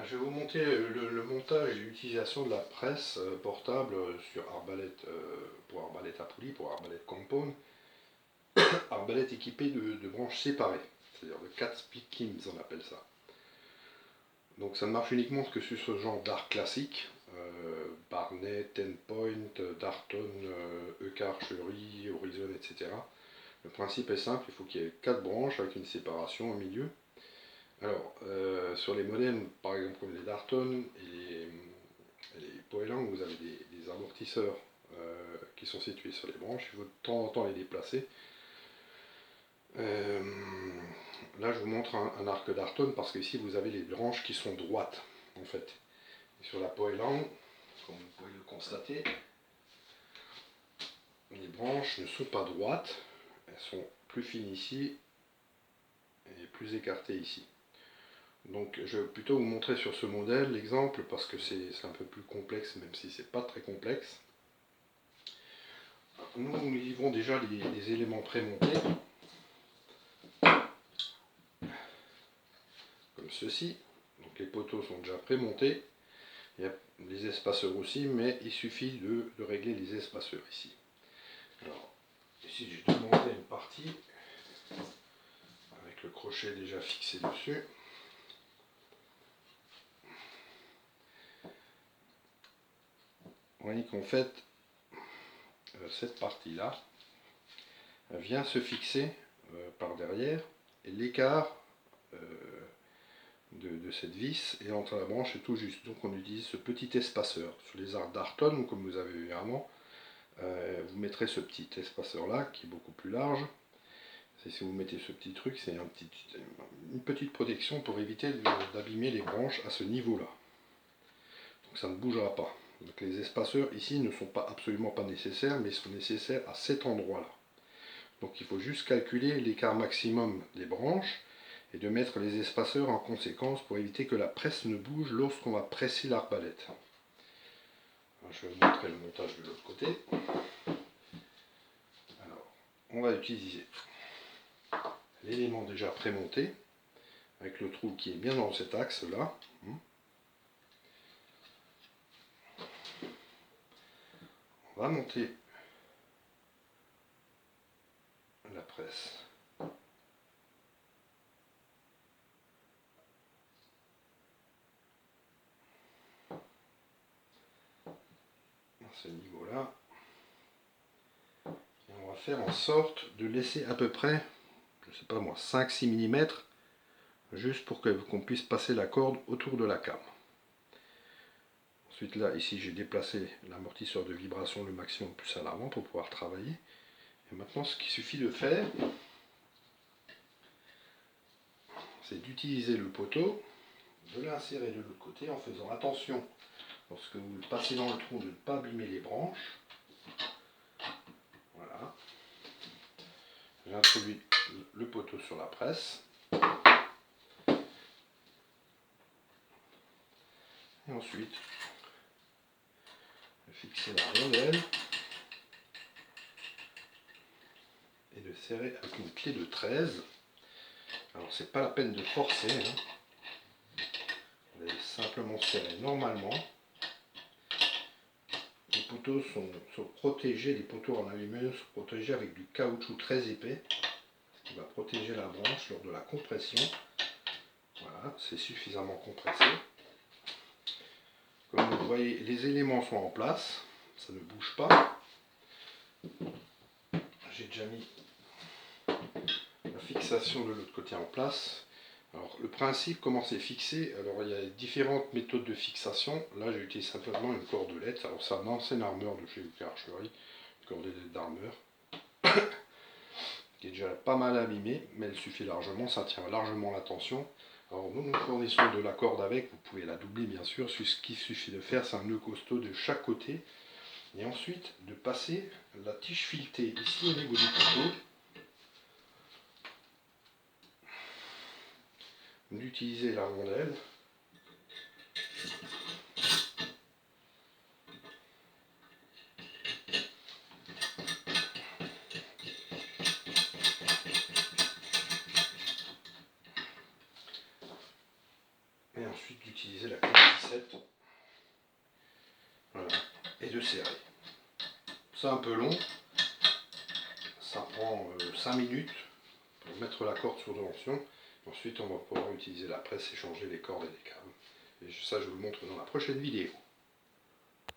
Je vais vous montrer le montage et l'utilisation de la presse portable sur arbalète, pour arbalète à poulie, pour arbalète compound, arbalète équipée de branches séparées, c'est-à-dire de 4 pickings on appelle ça. Donc ça ne marche uniquement que sur ce genre d'arc classique, Barnet, Ten Point, Darton, EK Archery, Horizon, etc. Le principe est simple, il faut qu'il y ait 4 branches avec une séparation au milieu. Alors, sur les modèles, par exemple comme les Darton et les Poelang, vous avez des amortisseurs qui sont situés sur les branches, il faut de temps en temps les déplacer. Là, je vous montre un arc Darton parce qu'ici, vous avez les branches qui sont droites, en fait. Et sur la Poelang, comme vous pouvez le constater, les branches ne sont pas droites, elles sont plus fines ici et plus écartées ici. Donc je vais plutôt vous montrer sur ce modèle l'exemple parce que c'est un peu plus complexe, même si c'est pas très complexe. Nous livrons déjà les éléments prémontés, comme ceci. Donc les poteaux sont déjà prémontés. Il y a les espaceurs aussi, mais il suffit de régler les espaceurs ici. Alors, ici j'ai démonté une partie avec le crochet déjà fixé dessus. Vous voyez qu'en fait, cette partie-là vient se fixer par derrière et l'écart de cette vis et entre la branche est tout juste. Donc on utilise ce petit espaceur. Sur les arcs Darton, comme vous avez vu avant, vous mettrez ce petit espaceur là qui est beaucoup plus large. Si vous mettez ce petit truc, c'est une petite protection pour éviter d'abîmer les branches à ce niveau-là. Donc ça ne bougera pas. Donc les espaceurs ici ne sont pas absolument pas nécessaires, mais sont nécessaires à cet endroit-là. Donc il faut juste calculer l'écart maximum des branches et de mettre les espaceurs en conséquence pour éviter que la presse ne bouge lorsqu'on va presser l'arbalète. Je vais vous montrer le montage de l'autre côté. Alors, on va utiliser l'élément déjà prémonté avec le trou qui est bien dans cet axe là. On va monter la presse à ce niveau là et on va faire en sorte de laisser à peu près, je sais pas moi, 5-6 mm juste pour qu'on puisse passer la corde autour de la came. Ensuite là, ici j'ai déplacé l'amortisseur de vibration le maximum plus à l'avant pour pouvoir travailler. Et maintenant ce qu'il suffit de faire, c'est d'utiliser le poteau, de l'insérer de l'autre côté en faisant attention lorsque vous le passez dans le trou de ne pas abîmer les branches. Voilà. J'introduis le poteau sur la presse. Et ensuite, je vais fixer la rondelle et de serrer avec une clé de 13. Alors c'est pas la peine de forcer, hein. Vous allez simplement serrer normalement. Les poteaux sont protégés, les poteaux en aluminium sont protégés avec du caoutchouc très épais, ce qui va protéger la branche lors de la compression. Voilà, c'est suffisamment compressé. Comme vous voyez, les éléments sont en place, ça ne bouge pas. J'ai déjà mis la fixation de l'autre côté en place. Alors le principe, comment c'est fixé, alors il y a différentes méthodes de fixation. Là j'utilise simplement une cordelette. Alors c'est un ancien armeur de chez EK Archery, une cordelette d'armeur qui est déjà pas mal abîmée, mais elle suffit largement, ça tient largement la tension. Alors nous fournissons de la corde avec, vous pouvez la doubler bien sûr. Ce qu'il suffit de faire, c'est un nœud costaud de chaque côté et ensuite de passer la tige filetée ici au niveau du poteau, d'utiliser la rondelle et ensuite d'utiliser la clé 17. Voilà. Et de serrer. C'est un peu long. Ça prend 5 minutes pour mettre la corde sur tension. Ensuite, on va pouvoir utiliser la presse et changer les cordes et les câbles. Et ça, je vous le montre dans la prochaine vidéo.